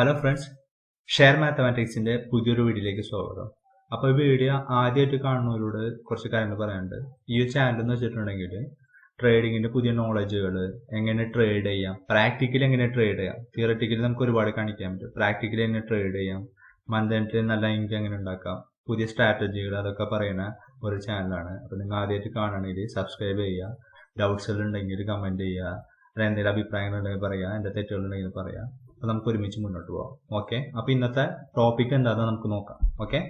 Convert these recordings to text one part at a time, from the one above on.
Hello friends, share മാത്തമാറ്റിക്സിൻ്റെ പുതിയൊരു വീഡിയോയിലേക്ക് സ്വാഗതം. അപ്പോൾ ഈ വീഡിയോ ആദ്യമായിട്ട് കാണുന്നവരോട് കുറച്ച് കാര്യങ്ങൾ പറയാനുണ്ട്. ഈ ഒരു ചാനൽ എന്ന് വെച്ചിട്ടുണ്ടെങ്കിൽ ട്രേഡിങ്ങിൻ്റെ പുതിയ നോളജുകൾ, എങ്ങനെ ട്രേഡ് ചെയ്യാം, പ്രാക്ടിക്കലി എങ്ങനെ ട്രേഡ് ചെയ്യാം, തിയററ്റിക്കലി നമുക്ക് ഒരുപാട് കാണിക്കാൻ പറ്റും, പ്രാക്ടിക്കലി എങ്ങനെ ട്രേഡ് ചെയ്യാം, മന്ത് എൻഡിൽ നല്ല ഇൻകം എങ്ങനെ ഉണ്ടാക്കാം, പുതിയ സ്ട്രാറ്റജികൾ അതൊക്കെ പറയുന്ന ഒരു ചാനലാണ്. അപ്പോൾ നിങ്ങൾ ആദ്യമായിട്ട് കാണണമെങ്കിൽ സബ്സ്ക്രൈബ് ചെയ്യുക, ഡൗട്ട്സ് ഉണ്ടെങ്കിൽ കമൻറ്റ് ചെയ്യുക, എന്തെങ്കിലും അഭിപ്രായങ്ങളുണ്ടെങ്കിൽ പറയുക, എൻ്റെ തെറ്റുകളുണ്ടെങ്കിൽ പറയുക. അപ്പോൾ നമുക്ക് ഒരുമിച്ച് മുന്നോട്ട് പോകാം. ഓക്കെ, അപ്പോൾ ഇന്നത്തെ ടോപ്പിക് എന്താണെന്ന് നമുക്ക് നോക്കാം. ഓക്കെ,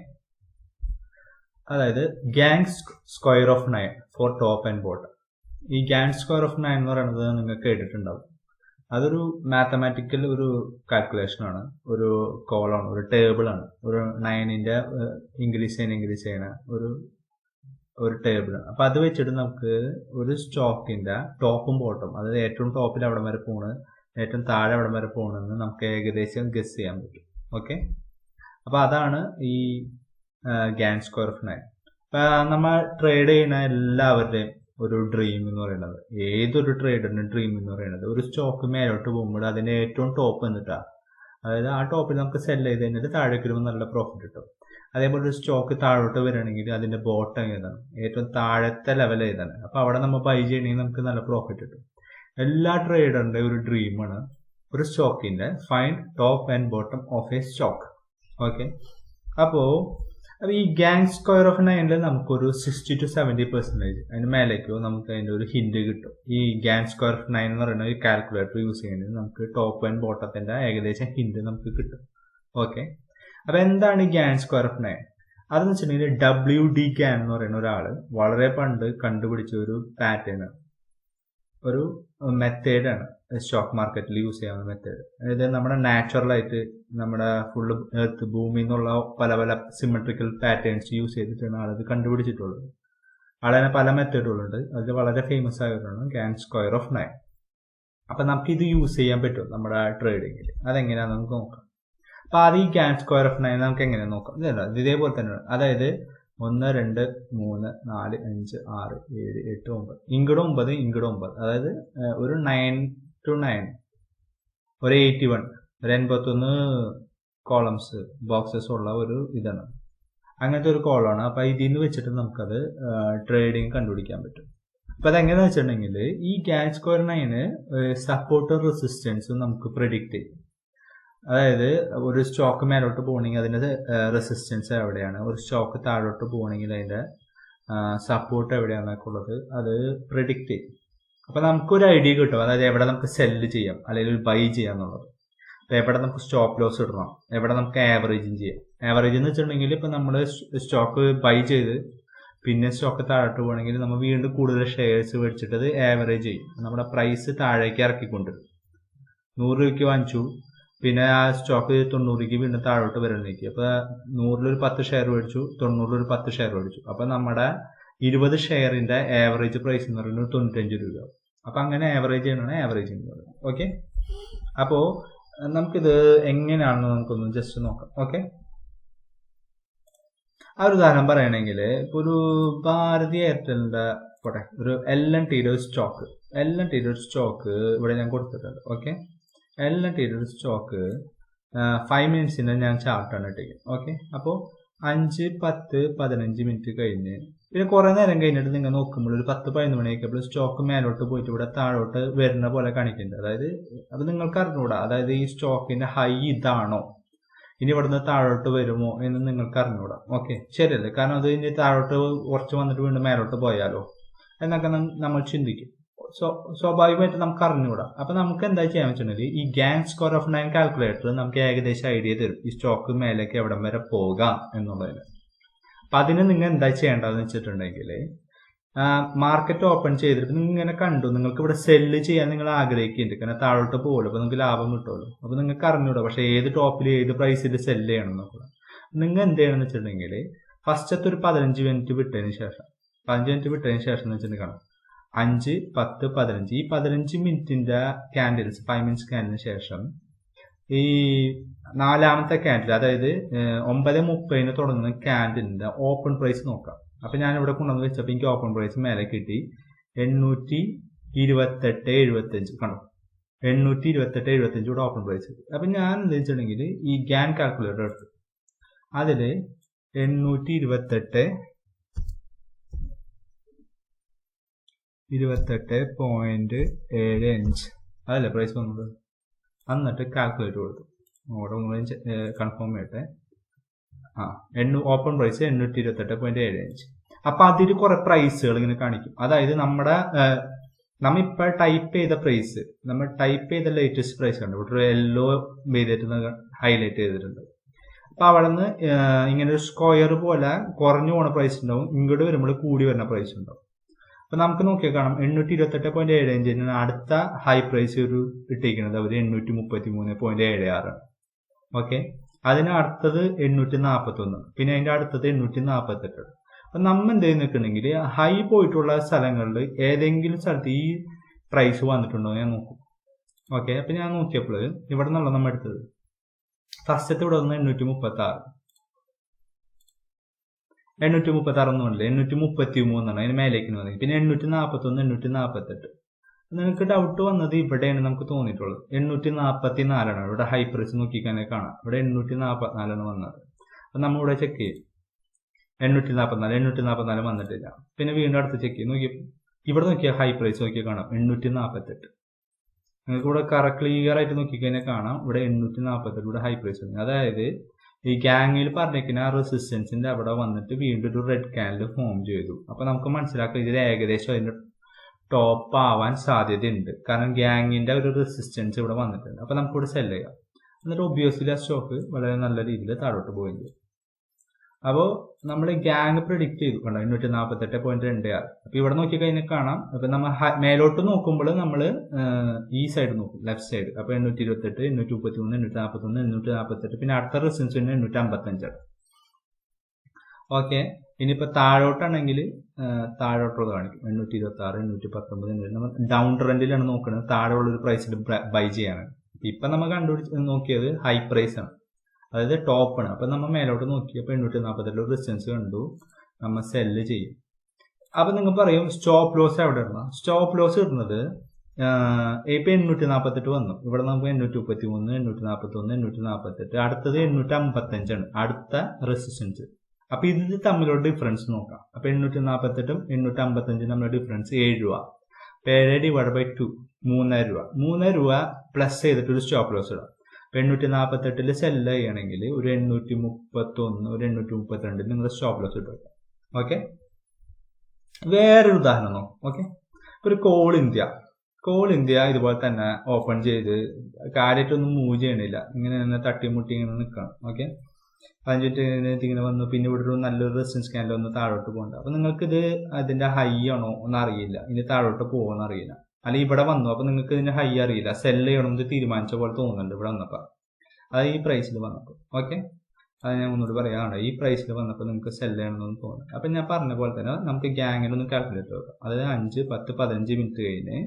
അതായത് Gann square of 9 for top and bottom. ഈ ഗാങ് സ്ക്വയർ ഓഫ് 9 എന്ന് പറയുന്നത് നിങ്ങൾക്ക് കേട്ടിട്ടുണ്ടാവും. അതൊരു മാത്തമാറ്റിക്കൽ ഒരു കാൽക്കുലേഷനാണ്, ഒരു കോളാണ്, ഒരു ടേബിളാണ്, ഒരു 9ൻ്റെ ഇൻക്രീസ് ചെയ്യുന്ന ഒരു ടേബിളാണ്. അപ്പോൾ അത് വെച്ചിട്ട് നമുക്ക് ഒരു സ്റ്റോക്കിൻ്റെ ടോപ്പും ബോട്ടം, അതായത് ഏറ്റവും ടോപ്പിൽ അവിടെ വരെ പോണ്, ഏറ്റവും താഴെ അവിടെ വരെ പോകണമെന്ന് നമുക്ക് ഏകദേശം ഗസ് ചെയ്യാൻ പറ്റും. ഓക്കെ, അപ്പോൾ അതാണ് ഈ ഗാങ് സ്ക്വയർ ഓഫ് 9. അപ്പം നമ്മൾ ട്രേഡ് ചെയ്യുന്ന എല്ലാവരുടെയും ഒരു ഡ്രീം എന്ന് പറയുന്നത്, ഏതൊരു ട്രേഡറിൻ്റെ ഡ്രീം എന്ന് പറയുന്നത്, ഒരു സ്റ്റോക്ക് മേലോട്ട് പോകുമ്പോൾ അതിൻ്റെ ഏറ്റവും ടോപ്പ് എന്നിട്ടാണ്. അതായത് ആ ടോപ്പിൽ നമുക്ക് സെല് ചെയ്ത് കഴിഞ്ഞിട്ട് താഴേക്ക് വരുമ്പോൾ നല്ല പ്രോഫിറ്റ് കിട്ടും. അതേപോലെ ഒരു സ്റ്റോക്ക് താഴോട്ട് വരികയാണെങ്കിൽ അതിൻ്റെ ബോട്ടം ഏതാണ്, ഏറ്റവും താഴത്തെ ലെവൽ ഏതാണ്, അപ്പോൾ അവിടെ നമ്മൾ ബൈ ചെയ്യണമെങ്കിൽ നമുക്ക് നല്ല പ്രോഫിറ്റ് കിട്ടും. എല്ലാ ട്രേഡറിൻ്റെ ഒരു ഡ്രീമാണ് ഒരു സ്റ്റോക്കിൻ്റെ find top and bottom of a stock. Okay, അപ്പോൾ ഈ ഗാങ് സ്ക്വയർ ഓഫ് 9 നമുക്കൊരു 60 to 70% അതിന് മേലേക്കോ നമുക്ക് അതിൻ്റെ ഒരു ഹിൻഡ് കിട്ടും. ഈ ഗാങ് സ്ക്വയർ ഓഫ് 9 എന്ന് പറയുന്ന ഒരു കാൽക്കുലേറ്റർ യൂസ് ചെയ്യുന്നത് നമുക്ക് ടോപ്പ് ആൻഡ് ബോട്ടത്തിൻ്റെ ഏകദേശം ഹിൻഡ് നമുക്ക് കിട്ടും. ഓക്കെ, അപ്പോൾ എന്താണ് ഈ ഗാങ് സ്ക്വയർ ഓഫ് 9? അതെന്ന് വെച്ചിട്ടുണ്ടെങ്കിൽ WD Gann എന്ന് പറയുന്ന ഒരാൾ വളരെ പണ്ട് കണ്ടുപിടിച്ച ഒരു പാറ്റേൺ, ഒരു മെത്തേഡാണ് സ്റ്റോക്ക് മാർക്കറ്റിൽ യൂസ് ചെയ്യാവുന്ന മെത്തേഡ്. അതായത് നമ്മുടെ നാച്ചുറലായിട്ട് നമ്മുടെ ഫുള്ള് എർത്ത് ഭൂമിയിൽ നിന്നുള്ള പല പല സിമെട്രിക്കൽ പാറ്റേൺസ് യൂസ് ചെയ്തിട്ടാണ് ആളത് കണ്ടുപിടിച്ചിട്ടുള്ളത്. ആളതിനെ പല മെത്തേഡുകളുണ്ട്, അതിൽ വളരെ ഫേമസ് ആയതാണ് ഗാങ് സ്ക്വയർ ഓഫ് 9. അപ്പം നമുക്കിത് യൂസ് ചെയ്യാൻ പറ്റും നമ്മുടെ ട്രേഡിങ്ങിൽ. അതെങ്ങനെയാണെന്ന് നമുക്ക് നോക്കാം. അപ്പം ആദ്യം ഈ ഗാങ് സ്ക്വയർ ഓഫ് 9 നമുക്ക് എങ്ങനെ നോക്കാം? ഇതേപോലെ തന്നെയാണ്. അതായത് 1 2 3 4 5 6 7 8 9 ഇങ്ങോട്ട് 9 ഇങ്ങോട്ട് 9, അതായത് ഒരു 9 to 9, ഒരു 81, ഒരു 81 കോളംസ് ബോക്സസ് ഉള്ള ഒരു ഇതാണ്, അങ്ങനത്തെ ഒരു കോളമാണ്. അപ്പം ഇതിൽ നിന്ന് വെച്ചിട്ട് നമുക്കത് ട്രേഡിങ് കണ്ടുപിടിക്കാൻ പറ്റും. അപ്പം അതെങ്ങനെയാണെന്ന് വെച്ചിട്ടുണ്ടെങ്കിൽ ഈ ഗാങ് സ്ക്വയർ 9 സപ്പോർട്ടും റെസിസ്റ്റൻസും നമുക്ക് പ്രെഡിക്റ്റ് ചെയ്യും. അതായത് ഒരു സ്റ്റോക്ക് മേലോട്ട് പോകണമെങ്കിൽ അതിൻ്റെ റെസിസ്റ്റൻസ് എവിടെയാണ്, ഒരു സ്റ്റോക്ക് താഴോട്ട് പോകണമെങ്കിൽ അതിൻ്റെ സപ്പോർട്ട് എവിടെയാണെന്നൊക്കെ ഉള്ളത് അത് പ്രെഡിക്റ്റ് ചെയ്യും. അപ്പോൾ നമുക്കൊരു ഐഡിയ കിട്ടും, അതായത് എവിടെ നമുക്ക് സെല്ല് ചെയ്യാം അല്ലെങ്കിൽ ബൈ ചെയ്യാം എന്നുള്ളത്. അപ്പോൾ എവിടെ നമുക്ക് സ്റ്റോപ്പ് ലോസ് ഇടണം, എവിടെ നമുക്ക് ആവറേജിങ് ചെയ്യാം. ആവറേജ് എന്ന് വെച്ചിട്ടുണ്ടെങ്കിൽ ഇപ്പോൾ നമ്മൾ സ്റ്റോക്ക് ബൈ ചെയ്ത് പിന്നെ സ്റ്റോക്ക് താഴോട്ട് പോകണമെങ്കിൽ നമ്മൾ വീണ്ടും കൂടുതൽ ഷെയർസ് മേടിച്ചിട്ട് അത് ആവറേജ് ചെയ്യും. നമ്മുടെ പ്രൈസ് താഴേക്ക് ഇറക്കിക്കൊണ്ടിരും. 100 രൂപയ്ക്ക് വാങ്ങിച്ചു, പിന്നെ ആ സ്റ്റോക്ക് 90 രൂപയ്ക്ക് വീണ്ടും താഴോട്ട് വരണമെങ്കിൽ അപ്പോൾ 100-ൽ 10 ഷെയർ മേടിച്ചു, 90-ൽ 10 ഷെയർ മേടിച്ചു. അപ്പോൾ നമ്മുടെ 20 ഷെയറിൻ്റെ ആവറേജ് പ്രൈസ് എന്ന് പറയുന്നത് 95 രൂപ. അപ്പം അങ്ങനെ ആവറേജ് ചെയ്യണമാണ് ആവറേജ് എന്ന് പറയുന്നത്. ഓക്കെ, അപ്പോൾ നമുക്കിത് എങ്ങനെയാണെന്ന് നമുക്കൊന്ന് ജസ്റ്റ് നോക്കാം. ഓക്കെ, ആ ഒരു ഉദാഹരണം പറയണമെങ്കിൽ ഇപ്പോൾ ഒരു ഭാരതി എയർടെലിൻ്റെ പോട്ടെ, ഒരു LNTയുടെ ഒരു സ്റ്റോക്ക് ഇവിടെ ഞാൻ കൊടുത്തിട്ടുണ്ട്. ഓക്കെ, LNTയുടെ ഒരു സ്റ്റോക്ക് 5 മിനിറ്റ്സിൻ്റെ ഞാൻ ചാർട്ടാണ് ഇട്ടേക്കുന്നത്. ഓക്കെ, അപ്പോൾ 5 10 15 മിനിറ്റ് കഴിഞ്ഞ് പിന്നെ കുറേ നേരം കഴിഞ്ഞിട്ട് നിങ്ങൾ നോക്കുമ്പോൾ ഒരു 10-11 മണിയൊക്കെ സ്റ്റോക്ക് മേലോട്ട് പോയിട്ട് ഇവിടെ താഴോട്ട് വരുന്ന പോലെ കാണിക്കുന്നുണ്ട്. അതായത് അത് നിങ്ങൾക്ക് അറിഞ്ഞുകൂടാ, അതായത് ഈ സ്റ്റോക്കിൻ്റെ ഹൈ ഇതാണോ, ഇനി ഇവിടുന്ന് താഴോട്ട് വരുമോ എന്ന് നിങ്ങൾക്ക് അറിഞ്ഞുകൂടാ. ഓക്കെ, ശരിയല്ലേ? കാരണം അത് ഇനി താഴോട്ട് കുറച്ച് വന്നിട്ട് വീണ്ടും മേലോട്ട് പോയാലോ എന്നൊക്കെ നമ്മൾ ചിന്തിക്കും. സ്വാഭാവികമായിട്ട് നമുക്ക് അറിഞ്ഞുകൂടാ. അപ്പം നമുക്ക് എന്താ ചെയ്യാൻ വെച്ചിട്ടുണ്ടെങ്കിൽ ഈ ഗാങ് സ്ക്വയർ ഓഫ് 9 കാൽക്കുലേറ്റർ നമുക്ക് ഏകദേശം ഐഡിയ തരും ഈ സ്റ്റോക്ക് മേലേക്ക് എവിടം വരെ പോകാം എന്നുള്ളതിന്. അപ്പം അതിന് നിങ്ങൾ എന്താ ചെയ്യേണ്ടതെന്ന് വെച്ചിട്ടുണ്ടെങ്കിൽ മാർക്കറ്റ് ഓപ്പൺ ചെയ്തിട്ട് നിങ്ങൾ ഇങ്ങനെ കണ്ടു, നിങ്ങൾക്ക് ഇവിടെ സെല്ല് ചെയ്യാൻ നിങ്ങൾ ആഗ്രഹിക്കുന്നുണ്ട്, കാരണം താഴോട്ട് പോകുമല്ലോ, അപ്പോൾ നിങ്ങൾക്ക് ലാഭം കിട്ടുമല്ലോ. അപ്പോൾ നിങ്ങൾക്ക് അറിഞ്ഞൂടാ പക്ഷേ ഏത് ടോപ്പിൽ ഏത് പ്രൈസിൽ സെല്ല് ചെയ്യണം എന്നൊക്കെ. നിങ്ങൾ എന്ത് ചെയ്യണമെന്ന് വെച്ചിട്ടുണ്ടെങ്കിൽ ഫസ്റ്റത്തെ ഒരു 15 മിനിറ്റ് വിട്ടതിന് ശേഷം എന്ന് വെച്ചിട്ടുണ്ടെങ്കിൽ 5 10 15 ഈ 15 മിനിറ്റിൻ്റെ ക്യാൻഡിൽസ് 5 മിനിറ്റ്സ് ക്യാൻഡിലിന് ശേഷം ഈ 4ാമത്തെ ക്യാൻഡിൽ, അതായത് 9:30 തുടങ്ങുന്ന ക്യാൻഡിലിൻ്റെ ഓപ്പൺ പ്രൈസ് നോക്കാം. അപ്പം ഞാനിവിടെ കൊണ്ടുവന്ന് വെച്ചപ്പോൾ എനിക്ക് ഓപ്പൺ പ്രൈസ് മേലെ കിട്ടി 828.75. കണ്ടോ, 828.75 കൂടെ ഓപ്പൺ പ്രൈസ് കിട്ടി. അപ്പം ഞാൻ എന്താ വെച്ചിട്ടുണ്ടെങ്കിൽ ഈ ഗ്യാൻ കാൽക്കുലേറ്റർ എടുത്തു. അതിൽ 828.75 അതല്ലേ പ്രൈസ് വന്നത്. എന്നിട്ട് കാൽക്കുലേറ്റ് കൊടുത്തു. അവിടെ കൺഫേം ചെയ്യട്ടെ. Open price 828.75. അപ്പൊ അതിൽ കുറെ പ്രൈസുകൾ ഇങ്ങനെ കാണിക്കും. അതായത് നമ്മ ഇപ്പൊ ടൈപ്പ് ചെയ്ത പ്രൈസ്, നമ്മൾ ടൈപ്പ് ചെയ്ത ലേറ്റസ്റ്റ് പ്രൈസ് ഉണ്ട്. ഇവിടെ ഒരു യെല്ലോ ചെയ്തിട്ട് ഹൈലൈറ്റ് ചെയ്തിട്ടുണ്ട്. അപ്പൊ അവിടെ നിന്ന് ഇങ്ങനെ ഒരു സ്ക്വയർ പോലെ കുറഞ്ഞു പോണ പ്രൈസ് ഉണ്ടാവും, ഇങ്ങോട്ട് വരുമ്പോൾ കൂടി വരുന്ന പ്രൈസ് ഉണ്ടാവും. അപ്പൊ നമുക്ക് നോക്കിയാൽ കാണാം 828.75 അടുത്ത ഹൈ പ്രൈസ് ഒരു ഇട്ടിരിക്കുന്നത് അവർ 833.76. ഓക്കെ, അതിന് അടുത്തത് 841, പിന്നെ അതിന്റെ അടുത്തത് 848. അപ്പൊ നമ്മ എന്ത് നിൽക്കണമെങ്കിൽ ഹൈ പോയിട്ടുള്ള സ്ഥലങ്ങളിൽ ഏതെങ്കിലും സ്ഥലത്ത് ഈ പ്രൈസ് വന്നിട്ടുണ്ടോ ഞാൻ നോക്കും. ഓക്കെ, അപ്പൊ ഞാൻ നോക്കിയപ്പോൾ ഇവിടെ നിന്നുള്ള നമ്മൾ എടുത്തത് ഫസ്റ്റത്തെ ഇവിടെ വന്ന് 836 ഒന്നും അല്ല, 833 അതിന് മേലേക്ക് വന്നത്. പിന്നെ 841, 848. നിങ്ങൾക്ക് ഡൗട്ട് വന്നത് ഇവിടെയാണ് നമുക്ക് തോന്നിയിട്ടുള്ളത്. 844 ഇവിടെ ഹൈ പ്രൈസ് നോക്കിക്കാനെ കാണാം. ഇവിടെ 844 വന്നത്. അപ്പൊ നമ്മൾ ഇവിടെ ചെക്ക് ചെയ്യും. 844 വന്നിട്ടില്ല. പിന്നെ വീണ്ടും അടുത്ത് ചെക്ക് ചെയ്യും. നോക്കിയപ്പോൾ ഇവിടെ നോക്കിയാൽ ഹൈ പ്രൈസ് നോക്കിയാൽ കാണാം 848. നിങ്ങൾക്ക് ഇവിടെ ക്ലിയർ ആയിട്ട് നോക്കിക്കഴിഞ്ഞാൽ കാണാം ഇവിടെ 848 ഇവിടെ ഹൈ പ്രൈസ് ഉണ്ട്. അതായത് ഈ ഗ്യാങ്ങിൽ പറഞ്ഞിരിക്കുന്ന ആ റെസിസ്റ്റൻസിന്റെ അവിടെ വന്നിട്ട് വീണ്ടും ഒരു റെഡ് ക്യാൻഡിൽ ഫോം ചെയ്തു. അപ്പൊ നമുക്ക് മനസ്സിലാക്കാം ഇതിൽ ഏകദേശം അതിന്റെ ടോപ്പ് ആവാൻ സാധ്യതയുണ്ട്. കാരണം ഗ്യാങ്ങിന്റെ ഒരു റെസിസ്റ്റൻസ് ഇവിടെ വന്നിട്ടുണ്ട്. അപ്പൊ നമുക്ക് ഇവിടെ സെല് ചെയ്യാം. എന്നിട്ട് ഒബ്വിയസ്ലി ആ സ്റ്റോക്ക് വളരെ നല്ല രീതിയിൽ താഴോട്ട് പോവുകയും ചെയ്യും. അപ്പോൾ നമ്മൾ ഗ്യാങ് പ്രിഡിക്റ്റ് ചെയ്തു കണ്ടോ 848.26. അപ്പൊ ഇവിടെ നോക്കി കഴിഞ്ഞാൽ കാണാം. അപ്പൊ നമ്മൾ മേലോട്ട് നോക്കുമ്പോൾ നമ്മൾ ഈ സൈഡ് നോക്കും, ലെഫ്റ്റ് സൈഡ്. അപ്പൊ 828, 833, 841, 848. പിന്നെ അടുത്ത റെസിസ്റ്റൻസ് 855. ഓക്കെ, ഇനിയിപ്പോ താഴോട്ടാണെങ്കിൽ താഴോട്ടുള്ളത് കാണിക്കും 826, 819. നമ്മൾ ഡൗൺ ട്രെൻഡിലാണ് നോക്കുന്നത്, താഴെയുള്ള ഒരു പ്രൈസിൽ ബൈ ചെയ്യാനാണ്. ഇപ്പൊ നമ്മൾ നോക്കിയത് ഹൈ പ്രൈസ് ആണ്, അതായത് ടോപ്പാണ്. അപ്പൊ നമ്മൾ മേലോട്ട് നോക്കിയപ്പോൾ 848 റെസിസ്റ്റൻസ് കണ്ടു, നമ്മൾ സെല്ല് ചെയ്യും. അപ്പൊ നിങ്ങൾ പറയും സ്റ്റോപ്പ് ലോസ് എവിടെ ഇടണം? സ്റ്റോപ്പ് ലോസ് ഇടുന്നത് ഇപ്പൊ 848 വന്നു. ഇവിടെ നമുക്ക് 833, 841, 848. അടുത്തത് 855 അടുത്ത റെസിസ്റ്റൻസ്. അപ്പൊ ഇത് തമ്മിലുള്ള ഡിഫറൻസ് നോക്കാം. അപ്പൊ 848ഉം 855 തമ്മിലുള്ള ഡിഫറൻസ് 7 രൂപ. 7/2 3 രൂപ. 3 രൂപ പ്ലസ് ചെയ്തിട്ട് ഒരു സ്റ്റോപ്പ് ലോസ് ഇടാം. 848 സെല്ല് ചെയ്യണമെങ്കിൽ ഒരു 831, ഒരു 832 നിങ്ങൾ സ്റ്റോപ്പ് ലോസ് ഇട്ട് വെക്കാം. ഓക്കെ, വേറൊരു ഉദാഹരണം നോക്കാം. ഓക്കെ, ഒരു കോൾ ഇന്ത്യ ഇതുപോലെ തന്നെ ഓപ്പൺ ചെയ്ത് കാര്യമായിട്ടൊന്നും മൂവ് ചെയ്യണില്ല, ഇങ്ങനെ തട്ടിമുട്ടി ഇങ്ങനെ നിൽക്കണം. ഓക്കെ, 5 മിനിറ്റ് ഇങ്ങനെ വന്നു. പിന്നെ ഇവിടെ ഒരു നല്ലൊരു റെസിസ്റ്റൻസ് ക്യാൻഡിൽ ഒന്ന് താഴോട്ട് പോകണ്ട. അപ്പൊ നിങ്ങൾക്ക് ഇത് അതിന്റെ ഹൈ ആണോ എന്ന് അറിയില്ല, ഇനി താഴോട്ട് പോകുമെന്ന് അറിയില്ല. അല്ലെങ്കിൽ ഇവിടെ വന്നു, അപ്പൊ നിങ്ങൾക്ക് ഇതിന്റെ ഹൈ അറിയില്ല, സെല്ല് ചെയ്യണമെന്ന് തീരുമാനിച്ച പോലെ തോന്നുന്നുണ്ട് ഇവിടെ വന്നപ്പോ. അത് ഈ പ്രൈസിൽ വന്നപ്പോൾ. ഓക്കെ, അത് ഞാൻ ഒന്നുകൂടി പറയാറുണ്ട്. ഈ പ്രൈസിൽ വന്നപ്പോൾ നിങ്ങൾക്ക് സെല്ല് ചെയ്യണമെന്ന് തോന്നുന്നു. അപ്പൊ ഞാൻ പറഞ്ഞ പോലെ തന്നെ നമുക്ക് ഗ്യാങ്ങിനൊന്ന് കാൽക്കുലേറ്റ് നോക്കാം. അതായത് 5, 10, 15 മിനിറ്റ് കഴിഞ്ഞ്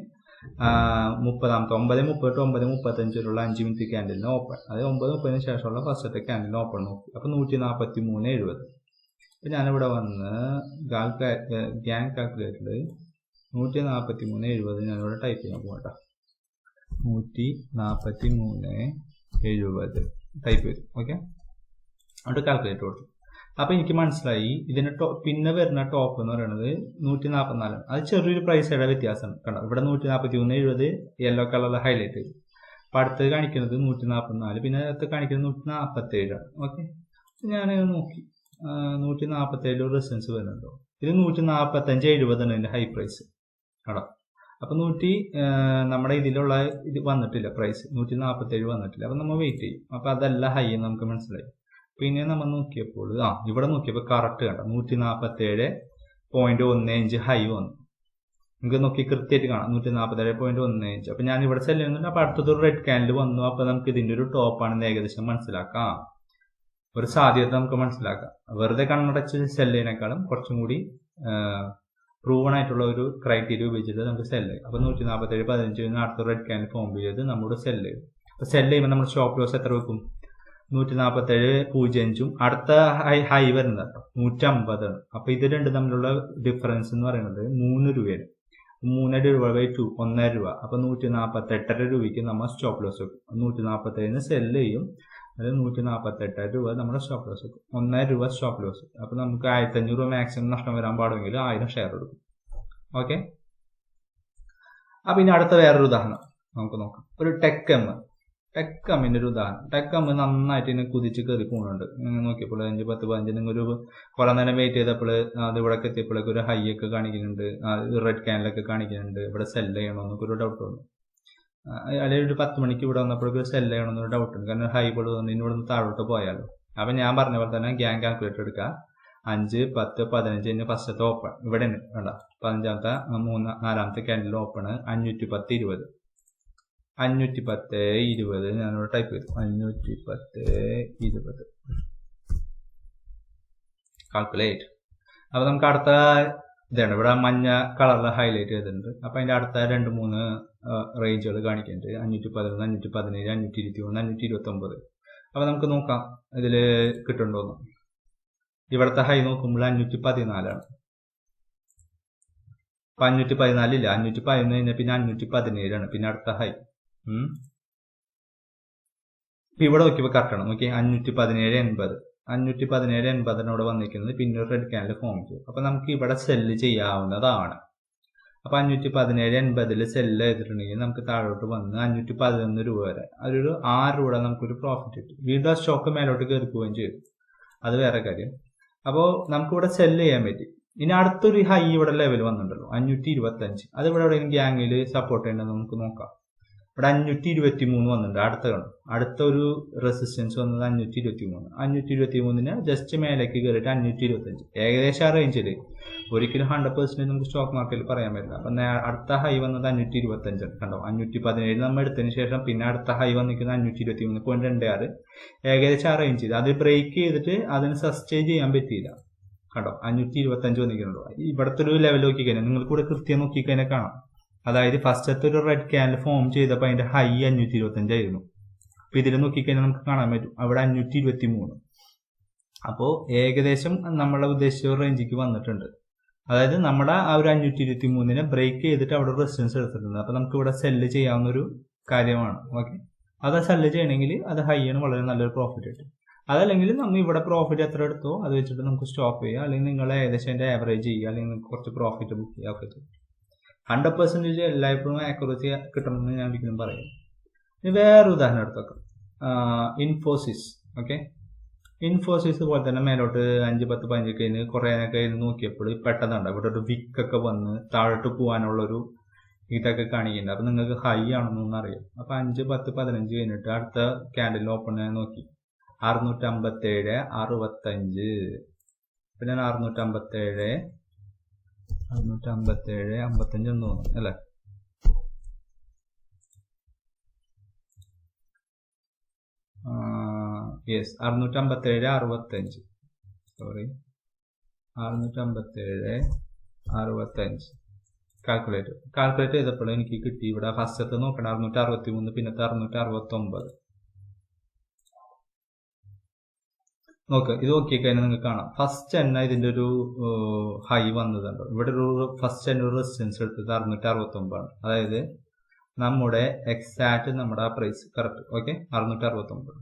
9:30, 9:35 5 മിനിറ്റ് ക്യാൻഡിലിന് ഓപ്പൺ. അതായത് 9:30 ശേഷമുള്ള ഫസ്റ്റത്തെ ക്യാൻഡിലിന് ഓപ്പൺ നോക്കി. അപ്പൊ 143.70. അപ്പൊ ഞാനിവിടെ വന്ന് ഗ്യാങ് കാൽക്കുലേറ്ററിൽ 143.70 ഞാനിവിടെ ടൈപ്പ് ചെയ്യാൻ പോകട്ടോ. 143.70 ടൈപ്പ് ചെയ്തു. ഓക്കെ, അവിടെ കാൽക്കുലേറ്റ് കൊടുത്തു. അപ്പൊ എനിക്ക് മനസ്സിലായി ഇതിന്റെ പിന്നെ വരുന്ന ടോപ്പ് എന്ന് പറയുന്നത് 144. അത് ചെറിയൊരു പ്രൈസുടെ വ്യത്യാസമാണ്. കണ്ടോ, ഇവിടെ 143.70 യെല്ലോ കളറിൽ ഹൈലൈറ്റ് ചെയ്തു. അപ്പൊ അടുത്തത് കാണിക്കുന്നത് 144, പിന്നെ അടുത്ത് കാണിക്കുന്നത് 147. ഓക്കെ, ഞാൻ നോക്കി 147 റെസിസ്റ്റൻസ് വരുന്നുണ്ടോ? ഇത് 145.70 ആണ് ഇതിന്റെ ഹൈ പ്രൈസ്. കണ്ടോ, അപ്പൊ നമ്മുടെ ഇതിലുള്ള ഇത് വന്നിട്ടില്ല, പ്രൈസ് 147 വന്നിട്ടില്ല. അപ്പൊ നമ്മൾ വെയിറ്റ് ചെയ്യും. അപ്പൊ അതല്ല ഹൈ എന്ന് നമുക്ക് മനസ്സിലായി. പിന്നെ നമ്മൾ നോക്കിയപ്പോൾ ഇവിടെ നോക്കിയപ്പോൾ കറക്റ്റ് കണ്ട 147.15 ഹൈ വന്നു. നിങ്ങൾക്ക് നോക്കി കൃത്യമായിട്ട് കാണാം 147.15. അപ്പൊ ഞാൻ ഇവിടെ സെല് ചെയ്യുന്നുണ്ട്. അപ്പൊ അടുത്തൊരു റെഡ് ക്യാൻഡിൽ വന്നു. അപ്പൊ നമുക്ക് ഇതിന്റെ ഒരു ടോപ്പാണെന്ന് ഏകദേശം മനസ്സിലാക്കാം, ഒരു സാധ്യത നമുക്ക് മനസ്സിലാക്കാം. വെറുതെ കണ്ണടച്ച് സെല് ചെയ്യുന്നതിനേക്കാളും കുറച്ചും കൂടി പ്രൂവൺ ആയിട്ടുള്ള ഒരു ക്രൈറ്റീരിയ ഉപയോഗിച്ചിട്ട് നമുക്ക് സെല് ചെയ്യും. അപ്പൊ 147.15 അടുത്ത റെഡ് ക്യാൻഡിൽ ഫോം ചെയ്ത് നമ്മുടെ സെല് ചെയ്യും. അപ്പൊ സെല് ചെയ്യുമ്പോൾ നമ്മൾ സ്റ്റോപ്പ് ലോസ് എത്ര വെക്കും? 147.05 അടുത്ത ഹൈ വരുന്നത് 150 ആണ്. അപ്പൊ ഇത് രണ്ടും തമ്മിലുള്ള ഡിഫറൻസ് എന്ന് പറയുന്നത് 3 രൂപയാണ്. 3/2 1 രൂപ. അപ്പൊ 148 രൂപയ്ക്ക് നമ്മൾ സ്റ്റോപ്പ് ലോസ് വെക്കും. 147 സെല്ല് ചെയ്യും. അത് 148 രൂപ നമ്മുടെ സ്റ്റോപ്പ് ലോസ് വെക്കും. 1 രൂപ സ്റ്റോപ്പ് ലോസ്. അപ്പൊ നമുക്ക് 1500 രൂപ മാക്സിമം നഷ്ടം വരാൻ പാടുമെങ്കിൽ 1000 ഷെയർ എടുക്കും. ഓക്കെ. അപ്പൊ ഇനി അടുത്ത വേറൊരു ഉദാഹരണം നമുക്ക് നോക്കാം. ഒരു ടെക് എമ്മിന്റെ ഒരു ഉദാഹരണം. ടെക് എം നന്നായിട്ട് ഇതിനെ കുതിച്ച് കയറി പോകുന്നുണ്ട്. നോക്കിയപ്പോൾ 5, 10, 15 നിങ്ങൾ ഒരു കുറെ നേരം വെയിറ്റ് ചെയ്തപ്പോൾ അത് ഇവിടെ എത്തിയപ്പോഴേക്ക് ഒരു ഹൈ ഒക്കെ കാണിക്കുന്നുണ്ട്, റെഡ് ക്യാൻഡിലൊക്കെ കാണിക്കുന്നുണ്ട്. ഇവിടെ സെല്ല് ചെയ്യണമെന്നൊക്കെ ഒരു ഡൗട്ട് വന്നു. അല്ലെങ്കിൽ ഒരു 10 മണിക്ക് ഇവിടെ വന്നപ്പോഴേക്ക് ഒരു സെല്ല് ചെയ്യണമെന്നൊരു ഡൗട്ട് ഉണ്ട്. കാരണം ഹൈ ഇവിടെ വന്ന് ഇവിടെ നിന്ന് താഴോട്ട് പോയാലോ. അപ്പൊ ഞാൻ പറഞ്ഞ പോലെ തന്നെ ഗ്യാൻ കാൽക്കുലേറ്റർ എടുക്കുക. 5, 10, 15 ഫസ്റ്റത്തെ ഓപ്പൺ ഇവിടെ ഉണ്ട്. വേണ്ട 15ാമത്തെ 4ാമത്തെ ക്യാൻഡിൽ ഓപ്പൺ 510 20 510 20 ഞാനിവിടെ ടൈപ്പ് ചെയ്തു. 510 20 കാൽക്കുലേറ്റ്. അപ്പൊ നമുക്ക് അടുത്ത ഇതാണ്. ഇവിടെ മഞ്ഞ കളറിൽ ഹൈലൈറ്റ് ചെയ്തിട്ടുണ്ട്. അപ്പൊ അതിന്റെ അടുത്ത 2-3 റേഞ്ചുകൾ കാണിക്കുന്നുണ്ട്. 511 517 521 529. അപ്പൊ നമുക്ക് നോക്കാം ഇതില് കിട്ടുന്നുണ്ടോന്ന്. ഇവിടുത്തെ ഹൈ നോക്കുമ്പോൾ 514 അപ്പൊ 514 ഇല്ല. 511 കഴിഞ്ഞാൽ പിന്നെ 517 പിന്നെ അടുത്ത ഹൈ. ഇവിടെ നോക്കിയപ്പോ കറക്റ്റ് ആണ്. നോക്കി 517.80 517.80 വന്നിരിക്കുന്നത്. പിന്നെ ഒരു റെഡ് ക്യാൻഡിൽ ഫോം ചെയ്യും. അപ്പൊ നമുക്ക് ഇവിടെ സെല്ല് ചെയ്യാവുന്നതാണ്. അപ്പൊ 517.80 സെല്ല് ചെയ്തിട്ടുണ്ടെങ്കിൽ നമുക്ക് താഴോട്ട് വന്ന് 511 രൂപ വരെ അതൊരു 6 രൂപ നമുക്കൊരു പ്രോഫിറ്റ് കിട്ടും. വീണ്ടും ആ സ്റ്റോക്ക് മേലോട്ട് കയറി പോവുകയും ചെയ്തു. അത് വേറെ കാര്യം. അപ്പോൾ നമുക്കിവിടെ സെല്ല് ചെയ്യാൻ പറ്റി. ഇനി അടുത്തൊരു ഹൈ ഇവിടെ ലെവൽ വന്നിട്ടുണ്ടല്ലോ 525. അത് ഇവിടെ എവിടെയെങ്കിലും ഗ്യാങ്ങിൽ സപ്പോർട്ട് ചെയ്യേണ്ടത് നമുക്ക് നോക്കാം. ഇവിടെ 523 വന്നിട്ടുണ്ട്. അടുത്ത ഒരു റെസിസ്റ്റൻസ് വന്നത് 523. 523 ജസ്റ്റ് മേലേക്ക് കയറിയിട്ട് 525. ഏകദേശം ആ റേഞ്ചിൽ ഒരിക്കലും 100% നമുക്ക് സ്റ്റോക്ക് മാർക്കറ്റിൽ പറയാൻ പറ്റില്ല. അപ്പൊ അടുത്ത ഹൈ വന്നത് 525 കണ്ടോ. 517 നമ്മൾ എടുത്തതിന് ശേഷം പിന്നെ അടുത്ത ഹൈ വന്നിരിക്കുന്നത് 523.26. ഏകദേശം ആ റേഞ്ചിൽ അത് ബ്രേക്ക് ചെയ്തിട്ട് അതിന് സസ്റ്റെയിൻ ചെയ്യാൻ പറ്റിയില്ല. കണ്ടോ 525 വന്നിരിക്കുന്നുണ്ടോ. ഇവിടുത്തെ ഒരു ലെവൽ നോക്കിക്കഴിഞ്ഞാൽ നിങ്ങൾക്ക് ഇവിടെ കൃത്യം നോക്കിക്കഴിഞ്ഞാൽ കാണാം. അതായത് ഫസ്റ്റത്തെ ഒരു റെഡ് ക്യാൻഡിൽ ഫോം ചെയ്തപ്പോൾ അതിന്റെ ഹൈ 525 ആയിരുന്നു. അപ്പൊ ഇതിൽ നോക്കിക്കഴിഞ്ഞാൽ നമുക്ക് കാണാൻ പറ്റും അവിടെ 523. അപ്പോൾ ഏകദേശം നമ്മളെ ഉദ്ദേശിച്ച റേഞ്ചിക്ക് വന്നിട്ടുണ്ട്. അതായത് നമ്മുടെ ആ ഒരു 523 ബ്രേക്ക് ചെയ്തിട്ട് അവിടെ റെസിസ്റ്റൻസ് എടുത്തിട്ടുണ്ട്. അപ്പൊ നമുക്ക് ഇവിടെ സെല്ല് ചെയ്യാവുന്ന ഒരു കാര്യമാണ്. ഓക്കെ. അത് സെല്ല് ചെയ്യണമെങ്കിൽ അത് ഹൈ ആണ്, വളരെ നല്ലൊരു പ്രോഫിറ്റ് കിട്ടും. അതല്ലെങ്കിൽ നമ്മൾ ഇവിടെ പ്രോഫിറ്റ് എത്ര എടുത്തോ അത് വെച്ചിട്ട് നമുക്ക് സ്റ്റോപ്പ് ചെയ്യാം. അല്ലെങ്കിൽ നിങ്ങൾ ഏകദേശം അതിന്റെ ആവറേജ് ചെയ്യുക, അല്ലെങ്കിൽ നിങ്ങൾക്ക് കുറച്ച് പ്രോഫിറ്റ് ബുക്ക് ചെയ്യാൻ പറ്റും. 100% എല്ലായ്പ്പോഴും ആക്യുറസി കിട്ടണമെന്ന് ഞാൻ ഒരിക്കലും പറയും. ഇനി വേറെ ഉദാഹരണം എടുത്തോക്കാം. ഇൻഫോസിസ്. ഓക്കെ. ഇൻഫോസിസ് പോലെ തന്നെ മേലോട്ട് 5, 10, 15 കഴിഞ്ഞ് കുറെ കഴിഞ്ഞ് നോക്കിയപ്പോൾ പെട്ടെന്നുണ്ട് ഇവിടെ ഒരു വിക്കൊക്കെ വന്ന് താഴോട്ട് പോകാനുള്ളൊരു ഇതൊക്കെ കാണിക്കുന്നുണ്ട്. അപ്പൊ നിങ്ങൾക്ക് ഹൈ ആണെന്നൊന്നും അറിയാം. അപ്പൊ 5, 10, 15 കഴിഞ്ഞിട്ട് അടുത്ത ക്യാൻഡിൽ ഓപ്പൺ നോക്കി 657, 65. പിന്നെ 657, 55 എന്ന് തോന്നുന്നു അല്ലെ. യെസ് 657, 65. സോറി 657, 65. കാൽക്കുലേറ്റ് ചെയ്തപ്പോൾ എനിക്ക് കിട്ടി. ഇവിടെ ഫസ്റ്റത്തെ നോക്കണം 663, പിന്നത്തെ 669. നോക്ക്, ഇത് നോക്കിക്കഴിഞ്ഞാൽ നിങ്ങൾക്ക് കാണാം ഫസ്റ്റ് തന്നെ ഇതിന്റെ ഒരു ഹൈ വന്നതുണ്ടോ. ഇവിടെ ഒരു ഫസ്റ്റ് തന്നെ ഒരു റെസിസ്റ്റൻസ് എടുത്തത് 669. അതായത് നമ്മുടെ എക്സാക്ട് നമ്മുടെ പ്രൈസ് കറക്റ്റ്. ഓക്കെ. 669.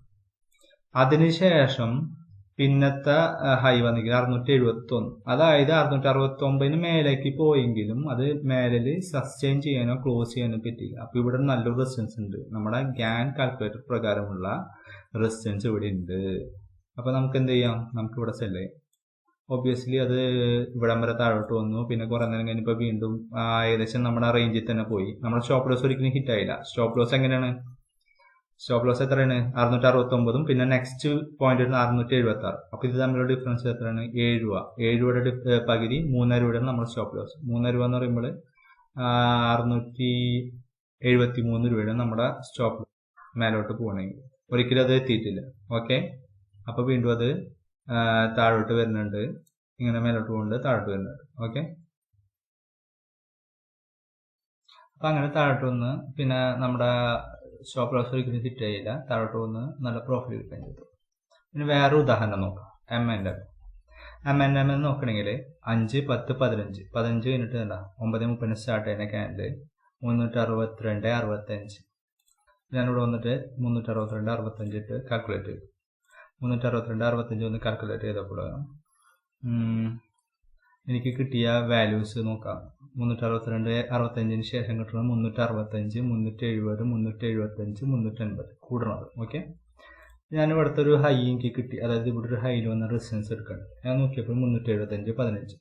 അതിനുശേഷം പിന്നത്തെ ഹൈ വന്നിരിക്കുന്നത് 671. അതായത് 669 മേലേക്ക് പോയെങ്കിലും അത് മേലിൽ സസ്റ്റെയിൻ ചെയ്യാനോ ക്ലോസ് ചെയ്യാനോ പറ്റില്ല. അപ്പൊ ഇവിടെ നല്ലൊരു റെസിസ്റ്റൻസ് ഉണ്ട്. നമ്മുടെ ഗ്യാൻ കാൽക്കുലേറ്റർ പ്രകാരമുള്ള റെസിസ്റ്റൻസ് ഇവിടെ ഉണ്ട്. അപ്പൊ നമുക്ക് എന്ത് ചെയ്യാം, നമുക്ക് ഇവിടെ സെല് ചെയ്യാം. ഒബ്വിയസ്ലി അത് ഇവിടം വരെ താഴോട്ട് വന്നു. പിന്നെ കുറെ നേരം കഴിഞ്ഞപ്പോൾ വീണ്ടും ഏകദേശം നമ്മുടെ റേഞ്ചിൽ തന്നെ പോയി. നമ്മുടെ സ്റ്റോപ്പ് ലോസ് ഒരിക്കലും ഹിറ്റ് ആയില്ല. സ്റ്റോപ്പ് ലോസ് എങ്ങനെയാണ്? സ്റ്റോപ്പ് ലോസ് എത്രയാണ്? 669. പിന്നെ നെക്സ്റ്റ് പോയിന്റ് 676. അപ്പൊ ഇത് തമ്മിലുള്ള ഡിഫറൻസ് എത്രയാണ്? 7 രൂപ. 7 രൂപയുടെ പകുതി 3 രൂപയുടെ നമ്മുടെ സ്റ്റോപ്പ് ലോസ്. 3 രൂപ എന്ന് പറയുമ്പോൾ 673 രൂപയുടെ നമ്മുടെ സ്റ്റോപ്പ് ലോസ് മേലോട്ട് പോകണമെങ്കിൽ. ഒരിക്കലും അത് എത്തിയിട്ടില്ല. ഓക്കെ. അപ്പൊ വീണ്ടും അത് താഴോട്ട് വരുന്നുണ്ട്. ഇങ്ങനെ മേലോട്ട് പോകുന്നുണ്ട്, താഴോട്ട് വരുന്നുണ്ട്. ഓക്കെ. അപ്പൊ അങ്ങനെ താഴോട്ട് വന്ന് പിന്നെ നമ്മുടെ സ്റ്റോപ്പ് ലോസ് ഒരിക്കലും ഹിറ്റ് ആയില്ല. താഴോട്ട് വന്ന് നല്ല പ്രോഫിറ്റ് കിട്ടാൻ ചെയ്തു. പിന്നെ വേറെ ഉദാഹരണം നോക്കാം. M നോക്കണമെങ്കിൽ 5, 10, 15 കഴിഞ്ഞിട്ട് എന്താ 9:30 സ്റ്റാർട്ട് ചെയ്യുന്ന ക്യാൻഡിൽ 362, 65. ഞാനിവിടെ വന്നിട്ട് 362, 65 ഇട്ട് കാൽക്കുലേറ്റ് ചെയ്തു. 362, 65 ഒന്ന് കാൽക്കുലേറ്റ് ചെയ്തപ്പോൾ എനിക്ക് കിട്ടിയ വാല്യൂസ് നോക്കാം. 362, 65 ശേഷം കിട്ടുന്നത് 365, 370, 375, 380 കൂടണത്. ഓക്കെ, ഞാൻ ഇവിടുത്തെ ഒരു ഹൈ എനിക്ക് കിട്ടി. അതായത് ഇവിടെ ഒരു ഹൈയിൽ വന്ന റെസിസ്റ്റൻസ് എടുക്കണം. ഞാൻ നോക്കിയപ്പോൾ 375, 15.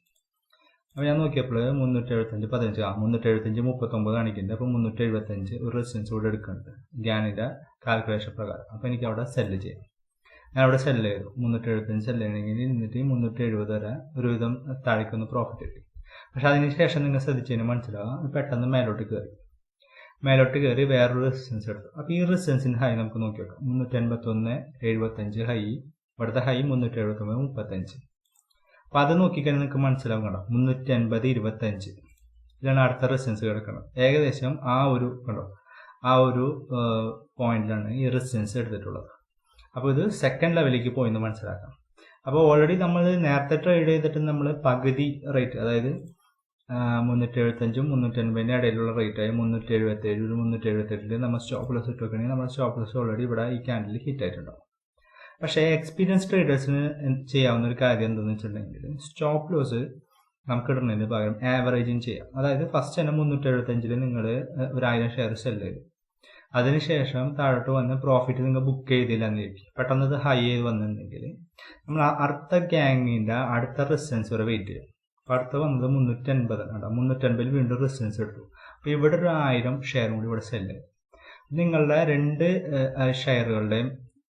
അപ്പോൾ ഞാൻ നോക്കിയപ്പോൾ 375, 15 375, 39 കാണിക്കുന്നുണ്ട്. അപ്പോൾ 375 ഒരു റെസിസ്റ്റൻസ് ഇവിടെ എടുക്കുന്നുണ്ട് ഗ്യാനിൻ്റെ കാൽക്കുലേഷൻ പ്രകാരം. അപ്പോൾ എനിക്ക് അവിടെ സെല്ല് ചെയ്യാം. ഞാൻ അവിടെ സെല്ല് ചെയ്തു. 375 സെല്ല് ചെയ്യണമെങ്കിൽ എന്നിട്ട് 370 വരെ ഒരുവിധം താഴേക്കൊന്ന് പ്രോഫിറ്റ് കിട്ടി. പക്ഷെ അതിന് ശേഷം നിങ്ങൾ ശ്രദ്ധിച്ചതിന് മനസ്സിലാകാം, പെട്ടെന്ന് മേലോട്ട് കയറി വേറൊരു റെസിസ്റ്റൻസ് എടുത്തു. അപ്പോൾ ഈ റെസിസ്റ്റൻസിൻ്റെ ഹൈ നമുക്ക് നോക്കി നോക്കാം. 381, 75 ഹൈ, ഇവിടുത്തെ ഹൈ 379, 35. അപ്പോൾ അത് നോക്കിക്കഴിഞ്ഞാൽ നിങ്ങൾക്ക് മനസ്സിലാവും കണ്ടോ, 380, 25 ഇതാണ് അടുത്ത റെസിസ്റ്റൻസ് കിടക്കുന്നത്. ഏകദേശം ആ ഒരു പോയിന്റിലാണ് ഈ റെസിസ്റ്റൻസ് എടുത്തിട്ടുള്ളത്. അപ്പോൾ ഇത് സെക്കൻഡ് ലെവലിലേക്ക് പോയെന്ന് മനസ്സിലാക്കാം. അപ്പോൾ ഓൾറെഡി നമ്മൾ നേരത്തെ ട്രേഡ് ചെയ്തിട്ട് നമ്മൾ പകുതി റേറ്റ്, അതായത് 375, 380 ഇടയിലുള്ള റേറ്റായി 377, 378 നമ്മൾ സ്റ്റോപ്പ് ലോസ് ഇട്ട് വെക്കണമെങ്കിൽ നമ്മുടെ സ്റ്റോപ്പ് ലോസ് ഓൾറെഡി ഇവിടെ ഈ ക്യാൻഡിൽ ഹിറ്റ് ആയിട്ടുണ്ടാവും. പക്ഷേ എക്സ്പീരിയൻസ് ട്രേഡേഴ്സിന് ചെയ്യാവുന്ന ഒരു കാര്യം എന്താണെന്ന് വെച്ചിട്ടുണ്ടെങ്കിൽ സ്റ്റോപ്പ് ലോസ് നമുക്ക് ഇടുന്നതിന് പകരം ആവറേജിങ് ചെയ്യാം. അതായത് ഫസ്റ്റ് തന്നെ 375 നിങ്ങൾ 1000 ഷെയർ സെല്ല് ചെയ്തു. അതിനുശേഷം താഴോട്ട് വന്ന് പ്രോഫിറ്റ് നിങ്ങൾ ബുക്ക് ചെയ്തില്ല എന്നിരിക്കും. പെട്ടെന്ന് ഇത് ഹൈ ചെയ്ത് വന്നിട്ടുണ്ടെങ്കിൽ നമ്മൾ അടുത്ത ഗ്യാങ്ങിൻ്റെ അടുത്ത റെസിസ്റ്റൻസ് വരെ വെയിറ്റ് ചെയ്യാം. അപ്പോൾ അടുത്ത വന്നത് 380 ആണ്. 380 വീണ്ടും റെസിസ്റ്റൻസ് എടുത്തു. അപ്പോൾ ഇവിടെ ഒരു 1000 ഷെയറും കൂടി ഇവിടെ സെല്ല് ചെയ്യും. നിങ്ങളുടെ രണ്ട് ഷെയറുകളുടെയും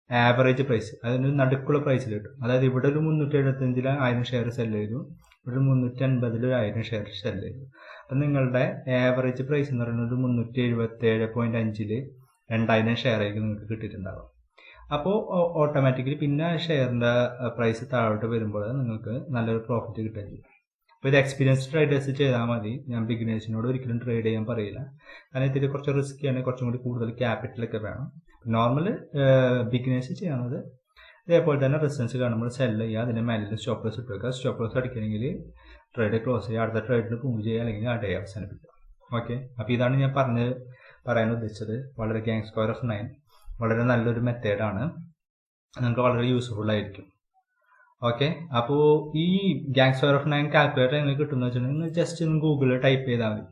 ആവറേജ് പ്രൈസ്, അതിന് നടുക്കുള്ള പ്രൈസിൽ കിട്ടും. അതായത് ഇവിടെ ഒരു 375 1000 ഷെയർ സെല്ല് ചെയ്തു, ഇവിടെ 380 1000 ഷെയർ സെല്ല് ചെയ്തു. അപ്പം നിങ്ങളുടെ ആവറേജ് പ്രൈസ് എന്ന് പറയുന്നത് 377.5 2000 ഷെയർ ആയിരിക്കും നിങ്ങൾക്ക് കിട്ടിയിട്ടുണ്ടാകും. അപ്പോൾ ഓട്ടോമാറ്റിക്കലി പിന്നെ ഷെയറിൻ്റെ പ്രൈസ് താഴോട്ട് വരുമ്പോൾ നിങ്ങൾക്ക് നല്ലൊരു പ്രോഫിറ്റ് കിട്ടുകയും ചെയ്യും. അപ്പോൾ ഇത് എക്സ്പീരിയൻസ് ട്രേഡേഴ്സ് ചെയ്താൽ മതി. ഞാൻ ബിഗിനേഴ്സിനോട് ഒരിക്കലും ട്രേഡ് ചെയ്യാൻ പറയില്ല. കാരണം ഇതിൽ കുറച്ച് റിസ്ക്കിയാണ്, കുറച്ചും കൂടി കൂടുതൽ ക്യാപിറ്റലൊക്കെ വേണം. നോർമൽ ബിഗിനേഴ്സ് ചെയ്യുന്നത് ഇതേപോലെ തന്നെ റെസിസ്റ്റൻസ് കാണുമ്പോൾ സെല്ല് ചെയ്യുക, അതിൻ്റെ മേലിൽ സ്റ്റോപ്പ് ലോസ് ഇട്ട് വെക്കുക. സ്റ്റോപ്പ് ലോസ് അടിക്കണമെങ്കിൽ ട്രേഡ് ക്ലോസ് ചെയ്യുക, അടുത്ത ട്രേഡിൽ മൂവ് ചെയ്യുക, അല്ലെങ്കിൽ ആ ഡേ അവസാനിപ്പിക്കുക. ഓക്കെ, അപ്പോൾ ഇതാണ് ഞാൻ പറയാൻ ഉദ്ദേശിച്ചത്. വളരെ ഗാങ് സ്ക്വയർ ഓഫ് 9 വളരെ നല്ലൊരു മെത്തേഡാണ്, നിങ്ങൾക്ക് വളരെ യൂസ്ഫുൾ ആയിരിക്കും. ഓക്കെ, അപ്പോൾ ഈ ഗാങ് സ്ക്വയർ ഓഫ് 9 കാൽക്കുലേറ്റർ എങ്ങനെ കിട്ടുമെന്ന് വെച്ചിട്ടുണ്ടെങ്കിൽ നിങ്ങൾ ജസ്റ്റ് ഒന്ന് ഗൂഗിളിൽ ടൈപ്പ് ചെയ്താൽ മതി.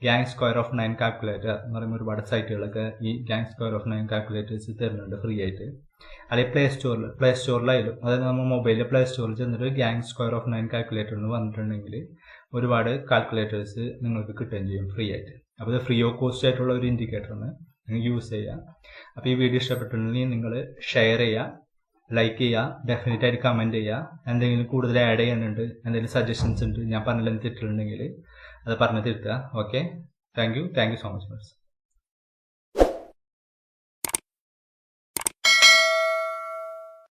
ഗാങ് സ്ക്വയർ ഓഫ് 9 കാൽക്കുലേറ്റർ എന്ന് പറയുമ്പോൾ ഒരുപാട് സൈറ്റുകളൊക്കെ ഈ ഗാങ് സ്ക്വയർ ഓഫ് 9 കാൽക്കുലേറ്റേഴ്സ് തരുന്നുണ്ട് ഫ്രീ ആയിട്ട്. അല്ലെങ്കിൽ പ്ലേ സ്റ്റോറിലായാലും, അതായത് നമ്മൾ മൊബൈലിൽ പ്ലേ സ്റ്റോറിൽ ചെന്നിട്ട് ഗാങ് സ്ക്വയർ ഓഫ് 9 കാൽക്കുലേറ്റർ എന്ന് പറഞ്ഞിട്ടുണ്ടെങ്കിൽ ഒരുപാട് കാൽക്കുലേറ്റേഴ്സ് നിങ്ങൾക്ക് കിട്ടുകയും ചെയ്യും ഫ്രീ ആയിട്ട്. അപ്പോൾ ഇത് ഫ്രീ ഓഫ് കോസ്റ്റ് ആയിട്ടുള്ള ഒരു ഇൻഡിക്കേറ്ററാണ്, നിങ്ങൾ യൂസ് ചെയ്യുക. അപ്പോൾ ഈ വീഡിയോ ഇഷ്ടപ്പെട്ടിട്ടുണ്ടെങ്കിൽ നിങ്ങൾ ഷെയർ ചെയ്യുക, ലൈക്ക് ചെയ്യുക, ഡെഫിനറ്റ് ആയിട്ട് കമൻറ്റ് ചെയ്യുക. എന്തെങ്കിലും കൂടുതൽ ആഡ് ചെയ്യാനുണ്ട്, എന്തെങ്കിലും സജഷൻസ് ഉണ്ട്, ഞാൻ പറഞ്ഞതിൽ തെറ്റിട്ടുണ്ടെങ്കിൽ അത് പറഞ്ഞ് തിരുത്തുക. Okay, thank you so much.